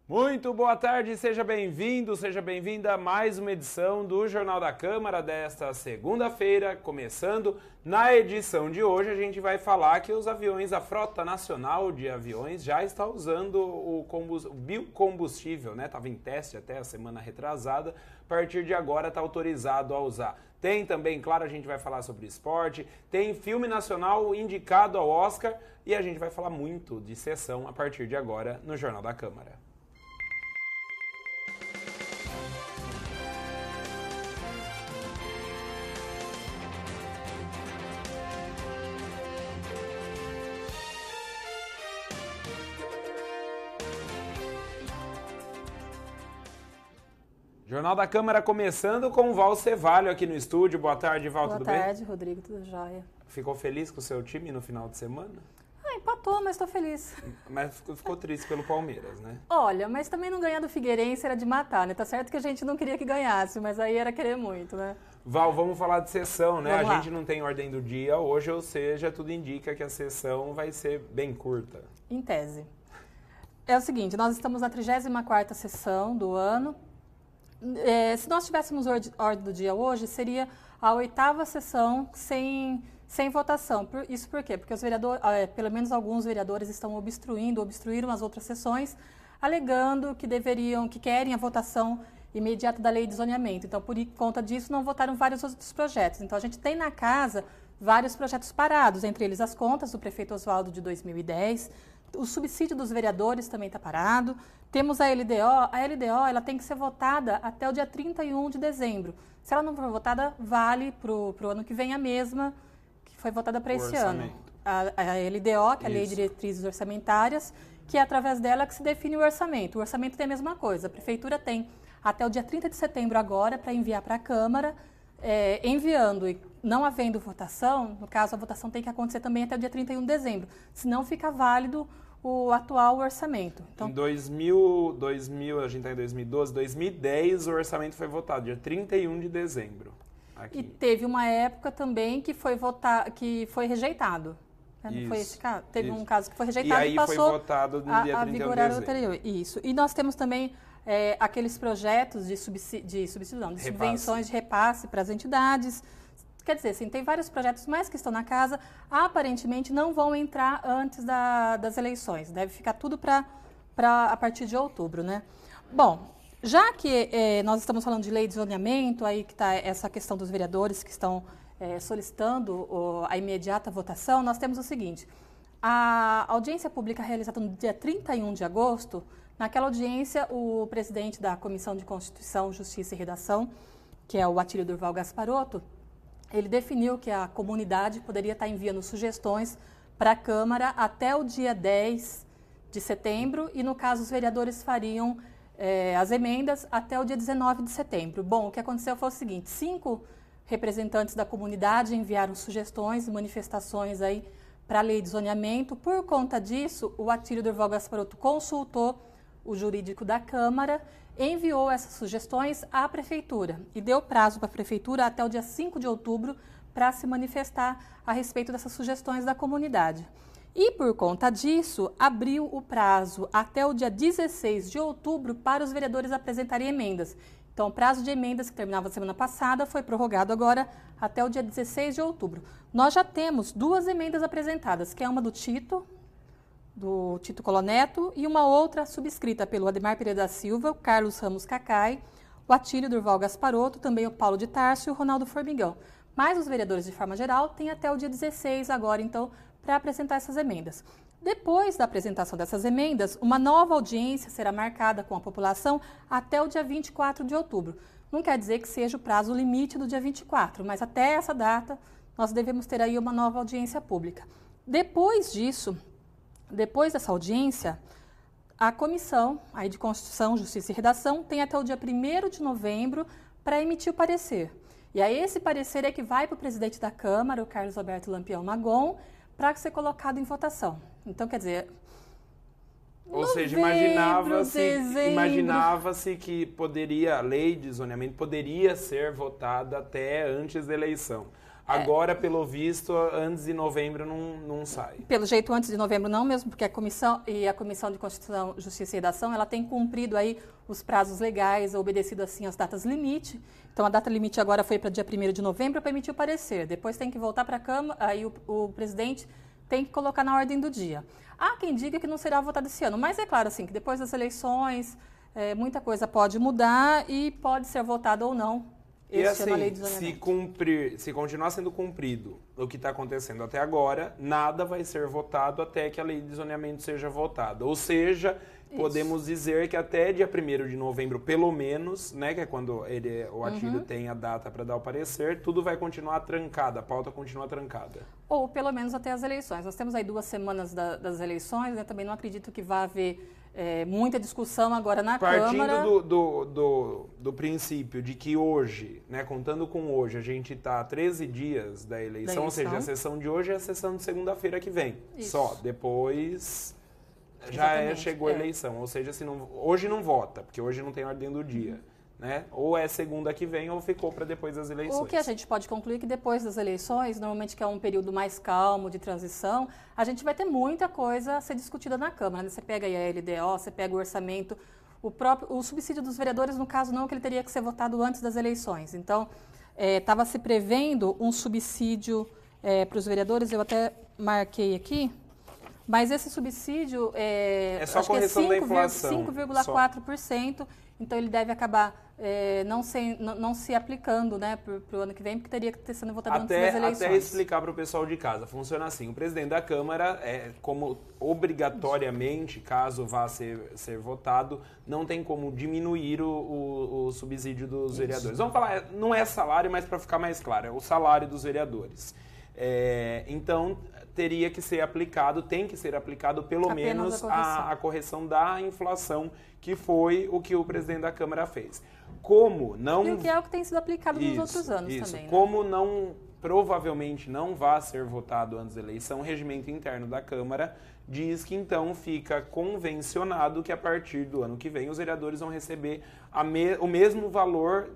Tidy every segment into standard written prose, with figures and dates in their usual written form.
Muito boa tarde, seja bem-vindo, seja bem-vinda a mais uma edição do Jornal da Câmara desta segunda-feira. Começando, na edição de hoje a gente vai falar que os aviões, a Frota Nacional de Aviões já está usando o biocombustível, né? Estava em teste até a semana retrasada, a partir de agora está autorizado a usar. Tem também, claro, a gente vai falar sobre esporte, tem filme nacional indicado ao Oscar e a gente vai falar muito de sessão a partir de agora no Jornal da Câmara. Jornal da Câmara começando com o Val Cevalho aqui no estúdio. Boa tarde, Val, tudo bem? Boa tarde, Rodrigo, tudo jóia. Ficou feliz com o seu time no final de semana? Empatou, mas estou feliz. Mas ficou triste pelo Palmeiras, né? Olha, mas também não ganhar do Figueirense era de matar, né? Tá certo que a gente não queria que ganhasse, mas aí era querer muito, né? Val, vamos falar de sessão, né? Vamos lá. A gente não tem ordem do dia hoje, ou seja, tudo indica que a sessão vai ser bem curta. Em tese. É o seguinte, nós estamos na 34ª sessão do ano. Se nós tivéssemos ordem do dia hoje, seria a 8ª sessão sem votação. Isso por quê? Porque os vereadores, pelo menos alguns vereadores estão obstruíram as outras sessões, alegando que querem a votação imediata da lei de zoneamento. Então, por conta disso, não votaram vários outros projetos. Então, a gente tem na casa vários projetos parados, entre eles as contas do prefeito Oswaldo de 2010, o subsídio dos vereadores também está parado. Temos a LDO. A LDO ela tem que ser votada até o dia 31 de dezembro. Se ela não for votada, vale para o ano que vem a mesma que foi votada para esse ano. A LDO, que é a Lei de Diretrizes Orçamentárias, que é através dela que se define o orçamento. O orçamento tem a mesma coisa. A Prefeitura tem até o dia 30 de setembro agora para enviar para a Câmara, enviando e não havendo votação, no caso a votação tem que acontecer também até o dia 31 de dezembro, senão fica válido o atual orçamento. Então, em 2000, a gente está em 2012, 2010 o orçamento foi votado, dia 31 de dezembro. Aqui. E teve uma época também que foi rejeitado. Né? Não foi esse caso? Teve um caso que foi rejeitado e passou foi votado no dia 31 de vigorar dezembro. Anterior. Isso. E nós temos também aqueles projetos de subvenções de repasse para as entidades. Quer dizer, assim, tem vários projetos mais que estão na casa, aparentemente não vão entrar antes das eleições. Deve ficar tudo a partir de outubro, né? Bom, já que nós estamos falando de lei de zoneamento, aí que está essa questão dos vereadores que estão solicitando a imediata votação, nós temos o seguinte: a audiência pública realizada no dia 31 de agosto, naquela audiência, o presidente da Comissão de Constituição, Justiça e Redação, que é o Atílio Durval Gasparotto, ele definiu que a comunidade poderia estar enviando sugestões para a Câmara até o dia 10 de setembro e, no caso, os vereadores fariam as emendas até o dia 19 de setembro. Bom, o que aconteceu foi o seguinte: 5 representantes da comunidade enviaram sugestões e manifestações aí para a lei de zoneamento. Por conta disso, o Atílio Durval Gasparotto consultou o jurídico da Câmara, enviou essas sugestões à Prefeitura e deu prazo para a Prefeitura até o dia 5 de outubro para se manifestar a respeito dessas sugestões da comunidade. E, por conta disso, abriu o prazo até o dia 16 de outubro para os vereadores apresentarem emendas. Então, o prazo de emendas, que terminava semana passada, foi prorrogado agora até o dia 16 de outubro. Nós já temos 2 emendas apresentadas, que é uma do Tito Coloneto, e uma outra subscrita pelo Ademar Pereira da Silva, o Carlos Ramos Cacai, o Atílio Durval Gasparotto, também o Paulo de Tarso e o Ronaldo Formigão. Mas os vereadores, de forma geral, têm até o dia 16 agora, então, para apresentar essas emendas. Depois da apresentação dessas emendas, uma nova audiência será marcada com a população até o dia 24 de outubro. Não quer dizer que seja o prazo limite do dia 24, mas até essa data nós devemos ter aí uma nova audiência pública. Depois disso, depois dessa audiência, a Comissão aí de Constituição, Justiça e Redação tem até o dia 1º de novembro para emitir o parecer. E aí esse parecer é que vai para o presidente da Câmara, o Carlos Alberto Lampião Magon, para ser colocado em votação. Então, quer dizer... Ou seja, imaginava-se que a lei de zoneamento poderia ser votada até antes da eleição. Agora, pelo visto, antes de novembro não sai. Pelo jeito, antes de novembro não mesmo, porque a Comissão de Constituição, Justiça e Redação, ela tem cumprido aí os prazos legais, obedecido assim as datas limite. Então, a data limite agora foi para dia 1º de novembro para emitir o parecer. Depois tem que voltar para a Câmara, aí o presidente tem que colocar na ordem do dia. Há quem diga que não será votado esse ano, mas é claro assim, que depois das eleições, muita coisa pode mudar e pode ser votado ou não. E assim, se continuar sendo cumprido o que está acontecendo até agora, nada vai ser votado até que a lei de zoneamento seja votada. Ou seja, podemos dizer que até dia 1º de novembro, pelo menos, né, que é quando o Atílio tem a data para dar o parecer, tudo vai continuar trancado, a pauta continua trancada. Ou pelo menos até as eleições. Nós temos aí 2 semanas das eleições, né? Também não acredito que vá haver muita discussão agora na Câmara. Partindo do princípio de que hoje, né, contando com hoje, a gente está a 13 dias da eleição, ou seja, a sessão de hoje é a sessão de segunda-feira que vem. Isso. Só, depois já chegou a eleição, ou seja, hoje não vota, porque hoje não tem ordem do dia. Né? Ou é segunda que vem ou ficou para depois das eleições. O que a gente pode concluir é que depois das eleições, normalmente que é um período mais calmo de transição, a gente vai ter muita coisa a ser discutida na Câmara. Né? Você pega aí a LDO, você pega o orçamento, o subsídio dos vereadores, no caso não, que ele teria que ser votado antes das eleições. Então, estava se prevendo um subsídio para os vereadores, eu até marquei aqui, mas esse subsídio é só correção da inflação. 5,4%. Então, ele deve acabar não se aplicando, né, para o ano que vem, porque teria que ter sido votado antes das eleições. Até explicar para o pessoal de casa, funciona assim, o presidente da Câmara, como obrigatoriamente, caso vá ser votado, não tem como diminuir o subsídio dos vereadores. Vamos falar, não é salário, mas para ficar mais claro, é o salário dos vereadores. Então, teria que ser aplicado, tem que ser aplicado pelo menos a correção da inflação, que foi o que o presidente da Câmara fez. Como não... E o que é o que tem sido aplicado nos outros anos também. Né? Como provavelmente não vai ser votado antes da eleição, o regimento interno da Câmara diz que então fica convencionado que a partir do ano que vem os vereadores vão receber o mesmo valor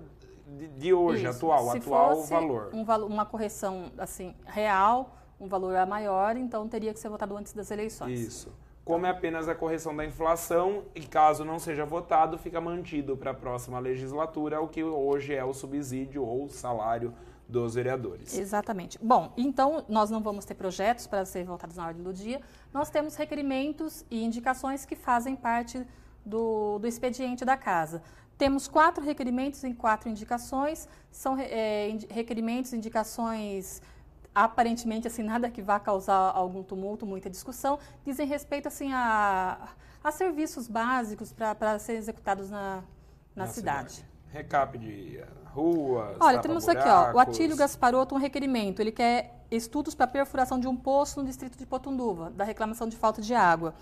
de hoje, atual valor. Uma correção assim, real, um valor maior, então teria que ser votado antes das eleições. Isso. Como é apenas a correção da inflação, e caso não seja votado, fica mantido para a próxima legislatura o que hoje é o subsídio ou salário dos vereadores. Exatamente. Bom, então nós não vamos ter projetos para serem votados na ordem do dia, nós temos requerimentos e indicações que fazem parte do expediente da Casa. Temos 4 requerimentos em 4 indicações, são requerimentos e indicações... aparentemente, assim, nada que vá causar algum tumulto, muita discussão, dizem respeito, assim, a serviços básicos para serem executados na cidade. Recap de ruas, olha, temos aqui, ó, o Atílio Gasparotto, um requerimento, ele quer estudos para perfuração de um poço no distrito de Potunduva, da reclamação de falta de água.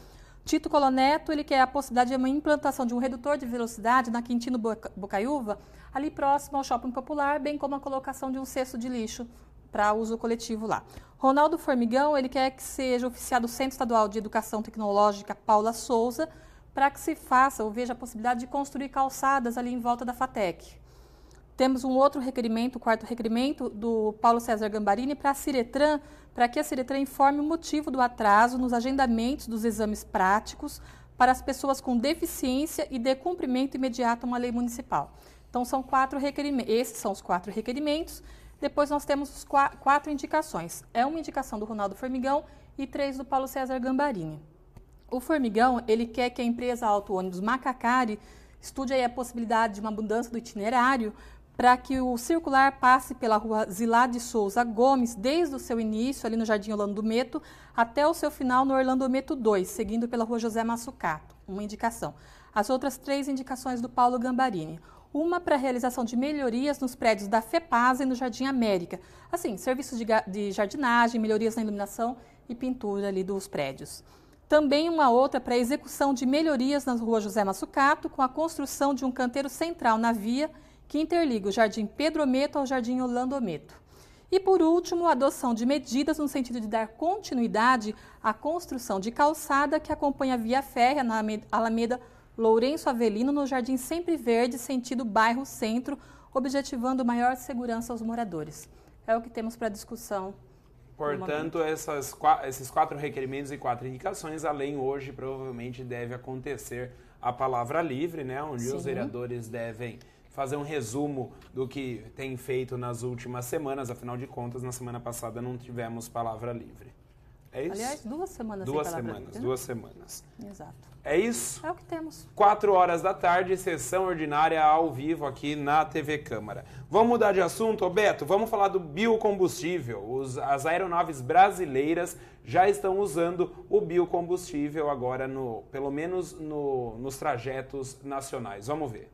Tito Coloneto, ele quer a possibilidade de uma implantação de um redutor de velocidade na Quintino Bocaiúva, ali próximo ao Shopping Popular, bem como a colocação de um cesto de lixo para uso coletivo lá. Ronaldo Formigão, ele quer que seja oficiado o Centro Estadual de Educação Tecnológica Paula Souza, para que se faça ou veja a possibilidade de construir calçadas ali em volta da FATEC. Temos um outro requerimento, o 4º requerimento, do Paulo César Gambarini para a Ciretran, para que a Ciretran informe o motivo do atraso nos agendamentos dos exames práticos para as pessoas com deficiência e dê cumprimento imediato a uma lei municipal. Então, são 4 requerimentos. Esses são os 4 requerimentos. Depois nós temos as 4 indicações. É uma indicação do Ronaldo Formigão e 3 do Paulo César Gambarini. O Formigão, ele quer que a empresa auto-ônibus Macacari estude aí a possibilidade de uma mudança do itinerário para que o circular passe pela rua Zilá de Souza Gomes, desde o seu início, ali no Jardim Orlando Meto, até o seu final no Orlando Meto 2, seguindo pela rua José Massucato. Uma indicação. As outras 3 indicações do Paulo Gambarini. Uma para a realização de melhorias nos prédios da FEPASA e no Jardim América. Assim, serviços de jardinagem, melhorias na iluminação e pintura ali dos prédios. Também uma outra para a execução de melhorias na rua José Massucato, com a construção de um canteiro central na via que interliga o Jardim Pedro Ometo ao Jardim Orlando Ometo. E, por último, a adoção de medidas no sentido de dar continuidade à construção de calçada que acompanha a via férrea na Alameda Lourenço Avelino, no Jardim Sempre Verde, sentido bairro Centro, objetivando maior segurança aos moradores. É o que temos para discussão. Portanto, esses 4 requerimentos e 4 indicações, além hoje, provavelmente deve acontecer a palavra livre, né? Onde Sim. os vereadores devem fazer um resumo do que tem feito nas últimas semanas. Afinal de contas, na semana passada não tivemos palavra livre. É isso? Aliás, 2 semanas Duas sem palavra semanas, livre. 2 semanas. Exato. É isso? É o que temos. 4 horas da tarde, sessão ordinária ao vivo aqui na TV Câmara. Vamos mudar de assunto, Beto? Vamos falar do biocombustível. As aeronaves brasileiras já estão usando o biocombustível agora, pelo menos nos trajetos nacionais. Vamos ver.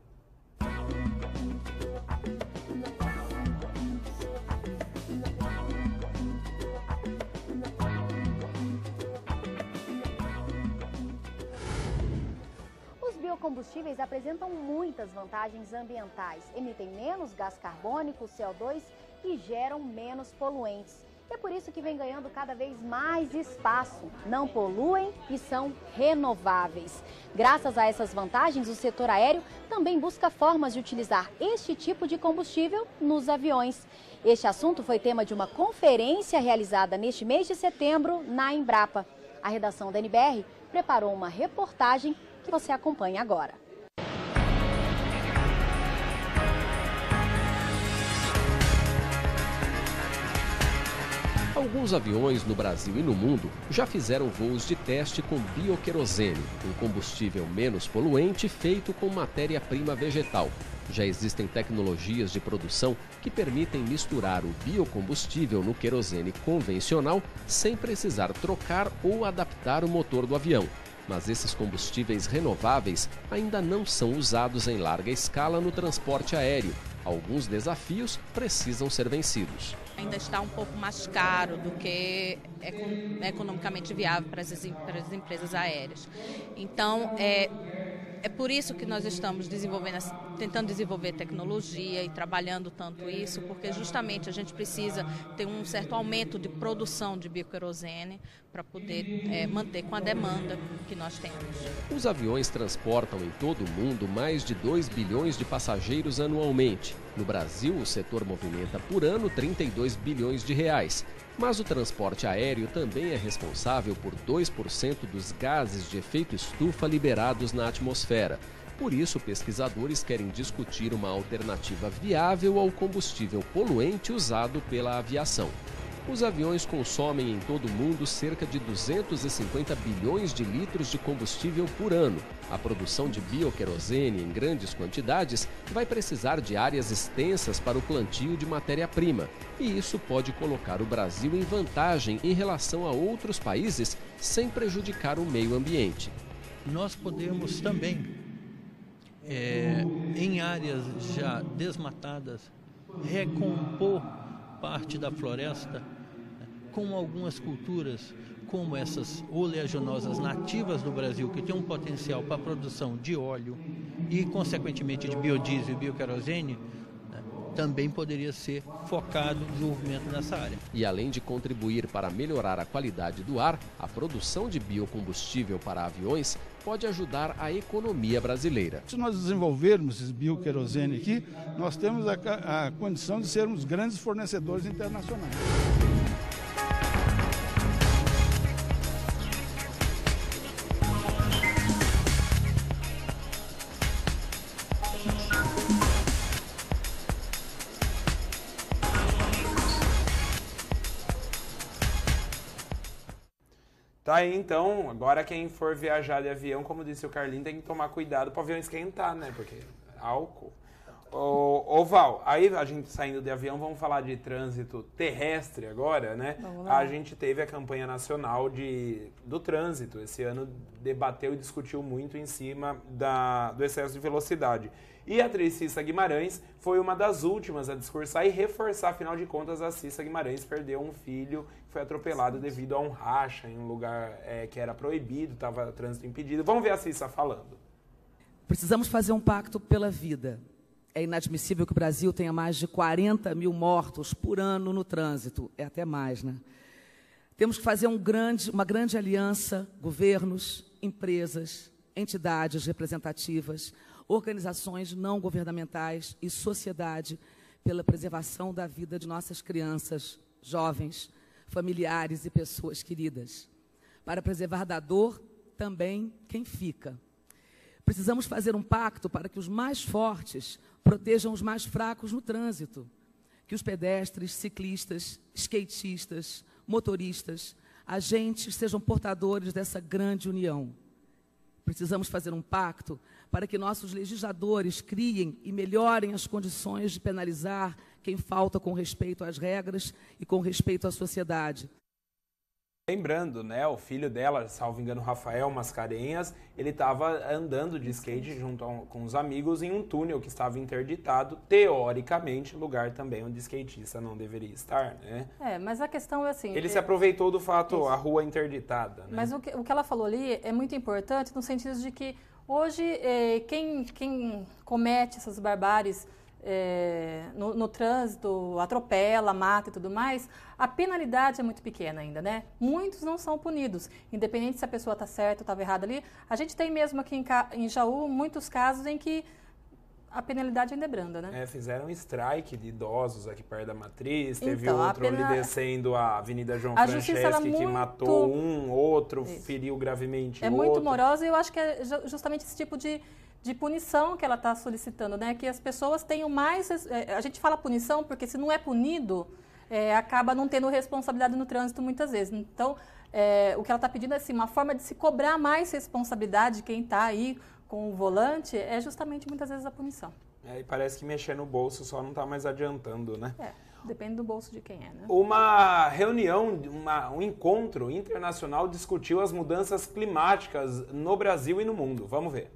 Biocombustíveis apresentam muitas vantagens ambientais, emitem menos gás carbônico, CO2 e geram menos poluentes. É por isso que vem ganhando cada vez mais espaço, não poluem e são renováveis. Graças a essas vantagens, o setor aéreo também busca formas de utilizar este tipo de combustível nos aviões. Este assunto foi tema de uma conferência realizada neste mês de setembro na Embrapa. A redação da NBR preparou uma reportagem que você acompanha agora. Alguns aviões no Brasil e no mundo já fizeram voos de teste com bioquerosene, um combustível menos poluente feito com matéria-prima vegetal. Já existem tecnologias de produção que permitem misturar o biocombustível no querosene convencional sem precisar trocar ou adaptar o motor do avião. Mas esses combustíveis renováveis ainda não são usados em larga escala no transporte aéreo. Alguns desafios precisam ser vencidos. Ainda está um pouco mais caro do que é economicamente viável para as empresas aéreas. Então, é por isso que nós estamos tentando desenvolver tecnologia e trabalhando tanto isso, porque justamente a gente precisa ter um certo aumento de produção de bioquerosene para poder manter com a demanda que nós temos. Os aviões transportam em todo o mundo mais de 2 bilhões de passageiros anualmente. No Brasil, o setor movimenta por ano 32 bilhões de reais. Mas o transporte aéreo também é responsável por 2% dos gases de efeito estufa liberados na atmosfera. Por isso, pesquisadores querem discutir uma alternativa viável ao combustível poluente usado pela aviação. Os aviões consomem em todo o mundo cerca de 250 bilhões de litros de combustível por ano. A produção de bioquerosene em grandes quantidades vai precisar de áreas extensas para o plantio de matéria-prima. E isso pode colocar o Brasil em vantagem em relação a outros países sem prejudicar o meio ambiente. Nós podemos também, em áreas já desmatadas, recompor parte da floresta com algumas culturas, como essas oleaginosas nativas do Brasil, que tem um potencial para a produção de óleo e, consequentemente, de biodiesel e bioquerosene, também poderia ser focado no desenvolvimento nessa área. E além de contribuir para melhorar a qualidade do ar, a produção de biocombustível para aviões pode ajudar a economia brasileira. Se nós desenvolvermos esse bioquerosene aqui, nós temos a condição de sermos grandes fornecedores internacionais. Tá aí, então, agora quem for viajar de avião, como disse o Carlinhos, tem que tomar cuidado para o avião esquentar, né? Porque álcool. Ô Val, aí a gente saindo de avião, vamos falar de trânsito terrestre agora, né? A gente teve a campanha nacional do trânsito. Esse ano debateu e discutiu muito em cima do excesso de velocidade. E a atriz Cissa Guimarães foi uma das últimas a discursar e reforçar, afinal de contas, a Cissa Guimarães perdeu um filho que foi atropelado devido a um racha em um lugar que era proibido, estava trânsito impedido. Vamos ver a Cissa falando. Precisamos fazer um pacto pela vida. É inadmissível que o Brasil tenha mais de 40 mil mortos por ano no trânsito. É até mais, né? Temos que fazer uma grande aliança, governos, empresas, entidades representativas, organizações não governamentais e sociedade, pela preservação da vida de nossas crianças, jovens, familiares e pessoas queridas. Para preservar da dor também quem fica. Precisamos fazer um pacto para que os mais fortes protejam os mais fracos no trânsito. Que os pedestres, ciclistas, skatistas, motoristas, agentes sejam portadores dessa grande união. Precisamos fazer um pacto para que nossos legisladores criem e melhorem as condições de penalizar quem falta com respeito às regras e com respeito à sociedade. Lembrando, né, o filho dela, salvo engano, Rafael Mascarenhas, ele estava andando de skate junto com os amigos em um túnel que estava interditado, teoricamente, lugar também onde skatista não deveria estar, né? Mas a questão é assim... Ele se aproveitou do fato, a rua interditada, né? Mas o que ela falou ali é muito importante no sentido de que hoje quem comete essas barbáries no trânsito, atropela, mata e tudo mais, a penalidade é muito pequena ainda, né? Muitos não são punidos, independente se a pessoa está certa ou estava errada ali. A gente tem mesmo aqui em Jaú muitos casos em que a penalidade ainda é branda, né? Fizeram um strike de idosos aqui perto da Matriz, teve outro ali descendo a Avenida João Franceschi que matou um, outro feriu gravemente outro. Muito morosa, e eu acho que é justamente esse tipo de punição que ela está solicitando, né? Que as pessoas tenham mais... A gente fala punição porque se não é punido, acaba não tendo responsabilidade no trânsito muitas vezes. Então, o que ela está pedindo é assim, uma forma de se cobrar mais responsabilidade de quem está aí com o volante é justamente muitas vezes a punição. E parece que mexer no bolso só não está mais adiantando, né? Depende do bolso de quem é, né? Uma reunião, um encontro internacional discutiu as mudanças climáticas no Brasil e no mundo. Vamos ver.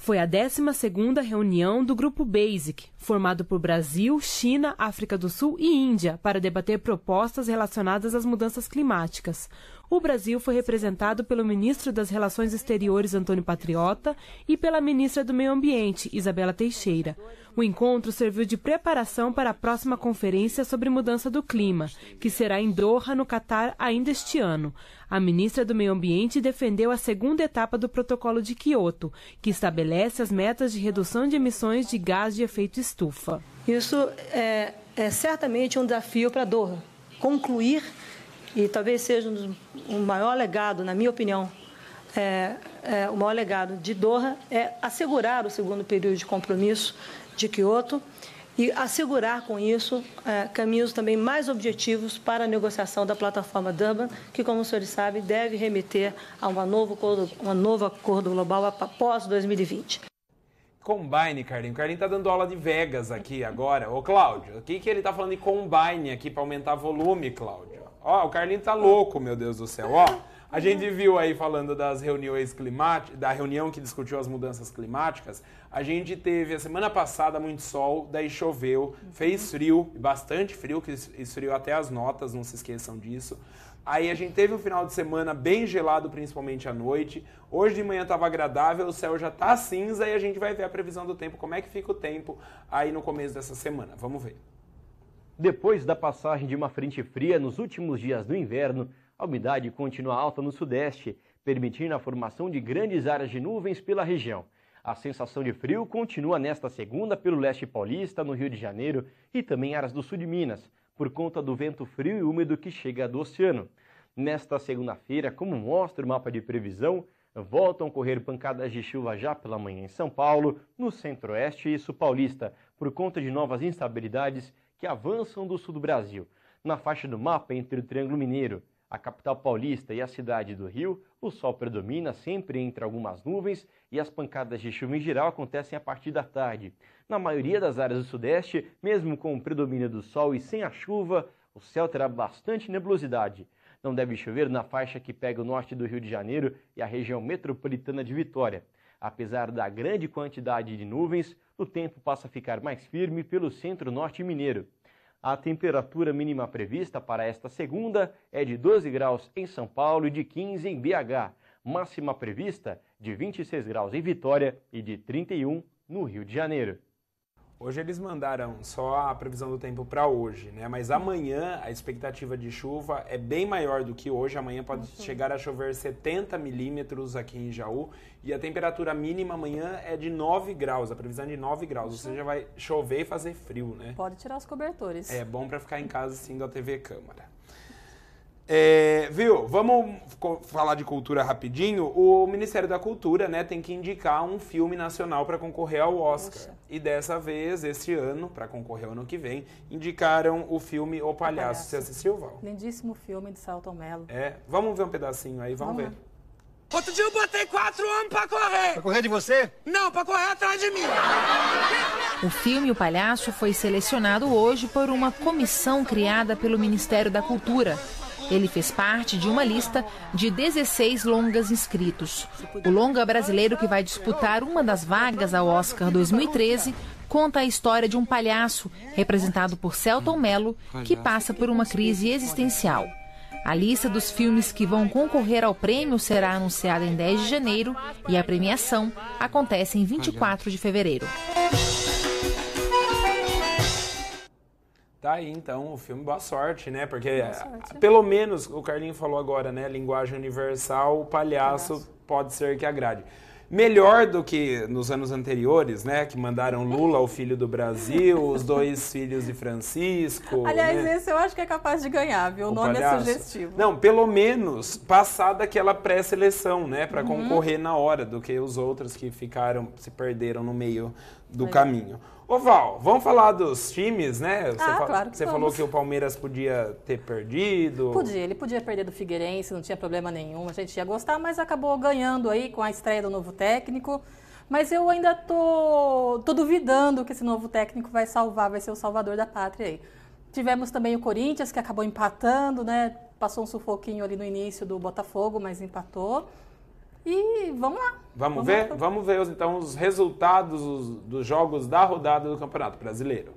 Foi a 12ª reunião do Grupo BASIC, formado por Brasil, China, África do Sul e Índia, para debater propostas relacionadas às mudanças climáticas. O Brasil foi representado pelo ministro das Relações Exteriores, Antônio Patriota, e pela ministra do Meio Ambiente, Isabela Teixeira. O encontro serviu de preparação para a próxima conferência sobre mudança do clima, que será em Doha, no Catar, ainda este ano. A ministra do Meio Ambiente defendeu a segunda etapa do Protocolo de Quioto, que estabelece as metas de redução de emissões de gás de efeito estufa. Isso é certamente um desafio para Doha. Concluir, e talvez seja o maior legado, na minha opinião, o maior legado de Doha é assegurar o segundo período de compromisso de Quioto e assegurar com isso caminhos também mais objetivos para a negociação da plataforma Durban, que, como os senhores sabem, deve remeter a um novo acordo global após 2020. Combine, Carlinhos. O Carlinhos tá dando aula de Vegas aqui agora. Ô, Cláudio, o que ele tá falando de combine aqui para aumentar volume, Cláudio? Ó, o Carlinhos tá louco, meu Deus do céu. Ó, a gente viu aí falando das reuniões climáticas, da reunião que discutiu as mudanças climáticas. A gente teve a semana passada muito sol, daí choveu, fez frio, bastante frio, que esfriou até as notas, não se esqueçam disso. Aí a gente teve um final de semana bem gelado, principalmente à noite. Hoje de manhã estava agradável, o céu já está cinza e a gente vai ver a previsão do tempo, como é que fica o tempo aí no começo dessa semana. Vamos ver. Depois da passagem de uma frente fria nos últimos dias do inverno, a umidade continua alta no sudeste, permitindo a formação de grandes áreas de nuvens pela região. A sensação de frio continua nesta segunda pelo leste paulista, no Rio de Janeiro e também áreas do sul de Minas, por conta do vento frio e úmido que chega do oceano. Nesta segunda-feira, como mostra o mapa de previsão, voltam a ocorrer pancadas de chuva já pela manhã em São Paulo, no centro-oeste e sul paulista, por conta de novas instabilidades que avançam do sul do Brasil. Na faixa do mapa entre o Triângulo Mineiro, a capital paulista e a cidade do Rio, o sol predomina sempre entre algumas nuvens e as pancadas de chuva em geral acontecem a partir da tarde. Na maioria das áreas do sudeste, mesmo com o predomínio do sol e sem a chuva, o céu terá bastante nebulosidade. Não deve chover na faixa que pega o norte do Rio de Janeiro e a região metropolitana de Vitória. Apesar da grande quantidade de nuvens, o tempo passa a ficar mais firme pelo centro-norte mineiro. A temperatura mínima prevista para esta segunda é de 12 graus em São Paulo e de 15 em BH. Máxima prevista de 26 graus em Vitória e de 31 no Rio de Janeiro. Hoje eles mandaram só a previsão do tempo para hoje, né? Mas amanhã a expectativa de chuva é bem maior do que hoje. Amanhã pode chegar a chover 70 milímetros aqui em Jaú. E a temperatura mínima amanhã é de 9 graus. A previsão é de 9 graus. Ou seja, vai chover e fazer frio, né? Pode tirar os cobertores. É bom para ficar em casa assistindo a TV Câmara. Viu? Vamos falar de cultura rapidinho. O Ministério da Cultura, né, tem que indicar um filme nacional para concorrer ao Oscar. Poxa. E dessa vez, este ano, para concorrer ao ano que vem, indicaram o filme O Palhaço. Você assistiu, Val? Lindíssimo filme de Selton Mello. Vamos ver um pedacinho aí, vamos ver. Lá. Outro dia eu botei 4 homens pra correr. Pra correr de você? Não, pra correr atrás de mim. O filme O Palhaço foi selecionado hoje por uma comissão criada pelo Ministério da Cultura. Ele fez parte de uma lista de 16 longas inscritos. O longa brasileiro que vai disputar uma das vagas ao Oscar 2013 conta a história de um palhaço, representado por Selton Mello, que passa por uma crise existencial. A lista dos filmes que vão concorrer ao prêmio será anunciada em 10 de janeiro e a premiação acontece em 24 de fevereiro. Tá aí, então, o filme Boa Sorte, né? Porque, pelo menos, o Carlinho falou agora, né? Linguagem universal, o palhaço pode ser que agrade. Melhor do que nos anos anteriores, né? Que mandaram Lula, o filho do Brasil, os 2 filhos de Francisco. Aliás, né? esse eu acho que é capaz de ganhar, viu? O nome palhaço. É sugestivo. Não, pelo menos passar daquela pré-seleção, né? Para concorrer na hora, do que os outros que se perderam no meio do caminho. Ô Val, vamos falar dos times, né? Claro que você falou que o Palmeiras podia ter perdido. Ele podia perder do Figueirense, não tinha problema nenhum, a gente ia gostar, mas acabou ganhando aí com a estreia do novo técnico. Mas eu ainda tô duvidando que esse novo técnico vai ser o salvador da pátria aí. Tivemos também o Corinthians, que acabou empatando, né? Passou um sufoquinho ali no início do Botafogo, mas empatou. E vamos lá. Vamos ver? Vamos ver, então, os resultados dos jogos da rodada do Campeonato Brasileiro.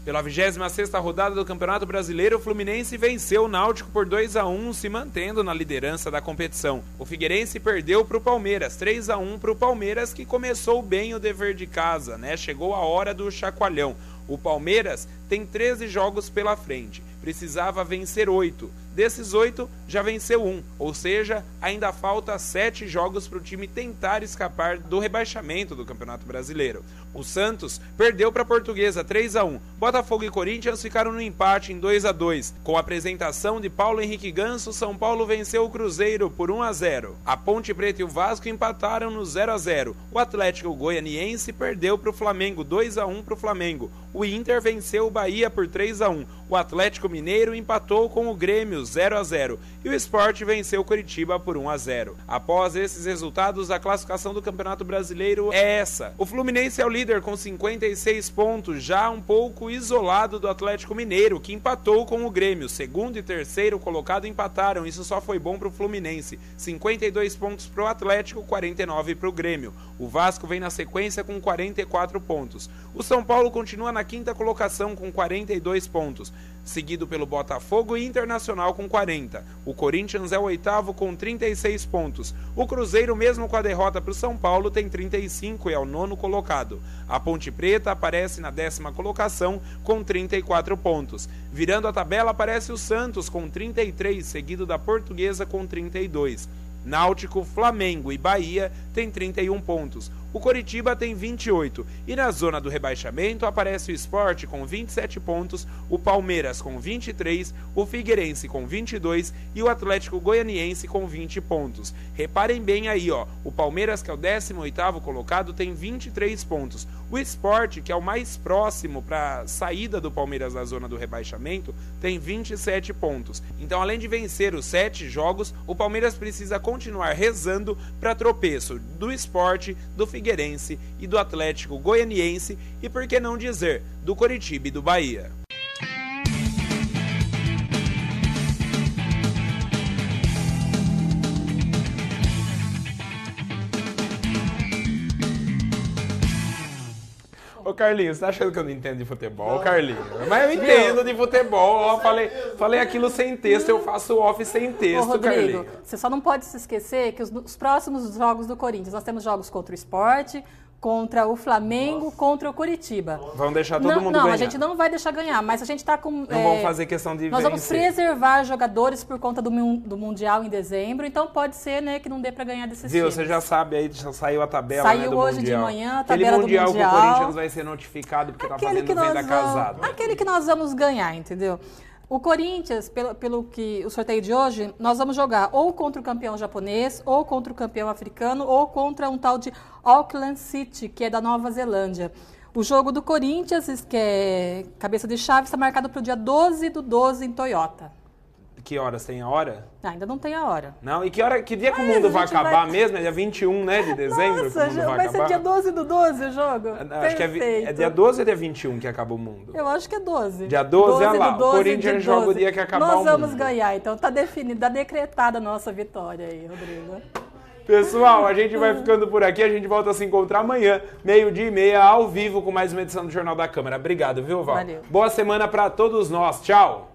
Pela 26ª rodada do Campeonato Brasileiro, o Fluminense venceu o Náutico por 2-1, se mantendo na liderança da competição. O Figueirense perdeu para o Palmeiras, 3-1 para o Palmeiras, que começou bem o dever de casa, né? Chegou a hora do chacoalhão. O Palmeiras tem 13 jogos pela frente, precisava vencer 8. Desses 8, já venceu 1, ou seja, ainda falta 7 jogos para o time tentar escapar do rebaixamento do Campeonato Brasileiro. O Santos perdeu para a Portuguesa 3-1. Botafogo e Corinthians ficaram no empate em 2-2. Com a apresentação de Paulo Henrique Ganso, São Paulo venceu o Cruzeiro por 1-0. A Ponte Preta e o Vasco empataram no 0-0. O Atlético Goianiense perdeu para o Flamengo 2-1 para o Flamengo. O Inter venceu o Bahia por 3-1. O Atlético Mineiro empatou com o Grêmio 0-0 e o Sport venceu o Curitiba por 1-0. Após esses resultados, a classificação do Campeonato Brasileiro é essa. O Fluminense é o líder com 56 pontos, já um pouco isolado do Atlético Mineiro, que empatou com o Grêmio. Segundo e terceiro colocado empataram, isso só foi bom para o Fluminense. 52 pontos para o Atlético, 49 para o Grêmio. O Vasco vem na sequência com 44 pontos. O São Paulo continua na 5ª colocação com 42 pontos, seguido pelo Botafogo e Internacional com 40. O Corinthians é o 8º com 36 pontos. O Cruzeiro, mesmo com a derrota para o São Paulo, tem 35 e é o 9º colocado. A Ponte Preta aparece na 10ª colocação com 34 pontos. Virando a tabela aparece o Santos com 33, seguido da Portuguesa com 32. Náutico, Flamengo e Bahia têm 31 pontos. O Coritiba tem 28. E na zona do rebaixamento aparece o Sport com 27 pontos, o Palmeiras com 23, o Figueirense com 22 e o Atlético Goianiense com 20 pontos. Reparem bem aí, ó, o Palmeiras, que é o 18º colocado, tem 23 pontos. O Sport, que é o mais próximo para a saída do Palmeiras da zona do rebaixamento, tem 27 pontos. Então, além de vencer os 7 jogos, o Palmeiras precisa continuar rezando para tropeço do Sport, do Figueirense e do Atlético Goianiense e, por que não dizer, do Coritiba e do Bahia. Ô Carlinhos, você tá achando que eu não entendo de futebol, Carlinhos? Mas eu entendo de futebol. Ó, falei aquilo sem texto, eu faço off sem texto, Rodrigo, Carlinhos. Você só não pode se esquecer que os próximos jogos do Corinthians, nós temos jogos contra o Sport, contra o Flamengo, contra o Curitiba. Vão deixar todo mundo ganhar. Não, a gente não vai deixar ganhar, mas a gente está com... Não vão fazer questão de Nós vencer. vamos preservar jogadores por conta do Mundial em dezembro, então pode ser, né, que não dê para ganhar desses Viu, times. Você já sabe aí, já saiu a tabela, Saiu né, do hoje Mundial. de manhã a Aquele tabela mundial do Mundial. que o Corinthians vai ser notificado porque tá fazendo venda casada. Aquele que nós vamos ganhar, entendeu? O Corinthians, pelo que o sorteio de hoje, nós vamos jogar ou contra o campeão japonês, ou contra o campeão africano, ou contra um tal de Auckland City, que é da Nova Zelândia. O jogo do Corinthians, que é cabeça de chave, está marcado para o dia 12/12 em Toyota. Que horas? Tem a hora? Ainda não tem a hora. Não? E que dia que o mundo vai acabar mesmo? É dia 21, né, de dezembro? Nossa, que o mundo vai ser dia 12/12 o jogo? Acho que é dia 12 ou dia 21 que acaba o mundo? Eu acho que é 12. Dia 12, olha lá, o Corinthians joga o dia que acabar o mundo. Nós vamos ganhar, então tá definido, tá decretada a nossa vitória aí, Rodrigo. Pessoal, a gente vai ficando por aqui, a gente volta a se encontrar amanhã, 12:30, ao vivo, com mais uma edição do Jornal da Câmara. Obrigado, viu, Val? Valeu. Boa semana pra todos nós, tchau!